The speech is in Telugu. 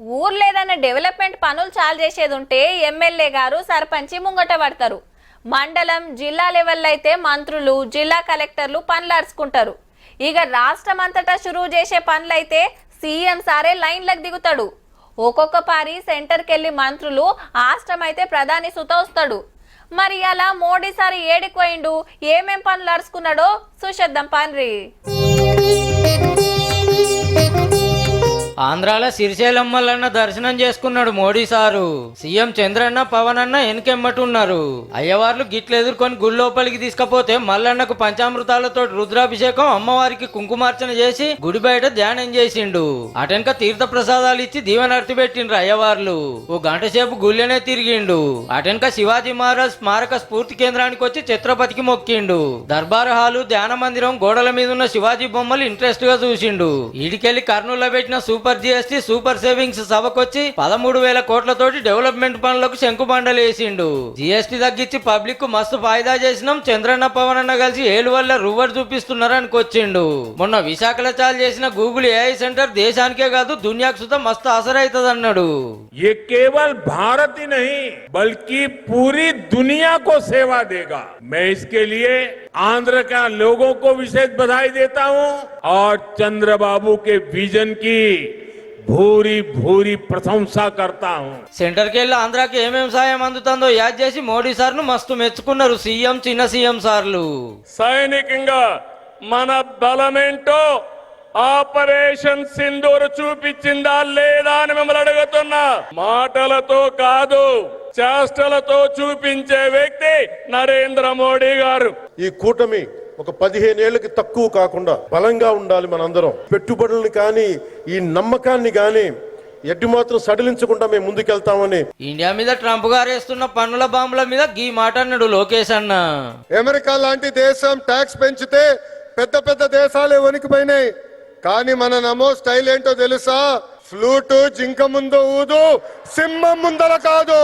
ఊర్లో ఏదైనా డెవలప్మెంట్ పనులు చాలు చేసేది ఉంటే ఎమ్మెల్యే గారు సర్పంచి ముంగట పడతారు. మండలం జిల్లా లెవెల్ అయితే మంత్రులు జిల్లా కలెక్టర్లు పనులు అరుచుకుంటారు. ఇక రాష్ట్రం అంతటా షురూ చేసే పనులైతే సీఎం సారే లైన్లకు దిగుతాడు. ఒక్కొక్క పారి సెంటర్కి వెళ్ళి మంత్రులు ఆష్టం అయితే ప్రధాని సుత వస్తాడు. మరి అలా మోడీ సారి ఏడికి పోయిండు, ఏమేం పనులు అరుచుకున్నాడో చూసేద్దాం పాన్రి. ఆంధ్రాలో సిరిశైలమ్మలన్న దర్శనం చేసుకున్నాడు మోడీ సారు. సీఎం చంద్రన్న పవన్ అన్న వెనకెమ్మటున్నారు. అయ్యవార్లు గిట్లు ఎదుర్కొని గుడి లోపలికి తీసుకపోతే మల్లన్నకు పంచామృతాలతో రుద్రాభిషేకం, అమ్మవారికి కుంకుమార్చన చేసి గుడి బయట ధ్యానం చేసిండు. అటెనక తీర్థ ప్రసాదాలు ఇచ్చి దీవెనర్తి పెట్టిండ్రు అయ్యవార్లు. ఓ గంట సేపు గుళ్ళనే తిరిగిండు. అటెనక శివాజీ మహారాజ్ స్మారక స్ఫూర్తి కేంద్రానికి వచ్చి ఛత్రపతికి మొక్కిండు. దర్బార్ హాలు, ధ్యాన మందిరం, గోడల మీద ఉన్న శివాజీ బొమ్మలు ఇంట్రెస్ట్ గా చూసిండు. ఈడికెళ్లి కర్నూలులో పెట్టిన సూపర్ జీఎస్టీ సూపర్ సేవింగ్స్ సభకొచ్చి 13,000 కోట్లతోటి డెవలప్మెంట్ పనులకు శంకుబండలు వేసిండు. జీఎస్టీ తగ్గించి పబ్లిక్ కు మస్తు ఫాయిదా చేసినాం, చంద్రన్న పవన్ అన్న కలిసి ఏలు వల్ల రువ్వర్ చూపిస్తున్నారు అనుకొచ్చిండు. మొన్న విశాఖలో చాలు చేసిన గూగుల్ ఏఐ సెంటర్ దేశానికే కాదు దునియాకు సుతా మస్తు అసరైతుంది అన్నాడు. ये केवल भारत ही नहीं बल्कि पूरी दुनिया को सेवा देगा। मैं इसके लिए आंध्र के लोगों को विशेष बधाई देता हूं और चंद्रबाबू के विजन की భూరి భూరి ప్రశంసా करता हूं. సెంటర్కి వెళ్ళి ఆంధ్రాకి ఏమేం సాయం అందుతుందో యాద్ చేసి మోడీ సార్ను మస్తు మెచ్చుకున్నారు సీఎం, చిన్న సీఎం సార్లు. సైనికంగా మన బలమేంటో ఆపరేషన్ సింధూర్ చూపించిందా లేదా అని మిమ్మల్ని అడుగుతున్నా. మాటలతో కాదు చేష్టలతో చూపించే వ్యక్తి నరేంద్ర మోడీ గారు. ఈ కూటమి ఒక 15 ఏళ్ళకి తక్కువ కాకుండా బలంగా ఉండాలి. మనందరం పెట్టుబడులను కానీ ఈ నమ్మకాన్ని కానీ ఎట్టి మాత్రం సడలించకుండా మేము ముందుకెళ్తామని. ఇండియా మీద ట్రంప్ గారు వేస్తున్న పన్నుల బాంబుల మీద గీ మాట అన్నాడు లోకేష్ అన్న. అమెరికా లాంటి దేశం ట్యాక్స్ పెంచితే పెద్ద పెద్ద దేశాలే వణికిపోయినాయి. కానీ మన నమో స్టైల్ ఏంటో తెలుసా? ఫ్లూటు జింక ముందు ఊదు, సింహం ముందర కాదు.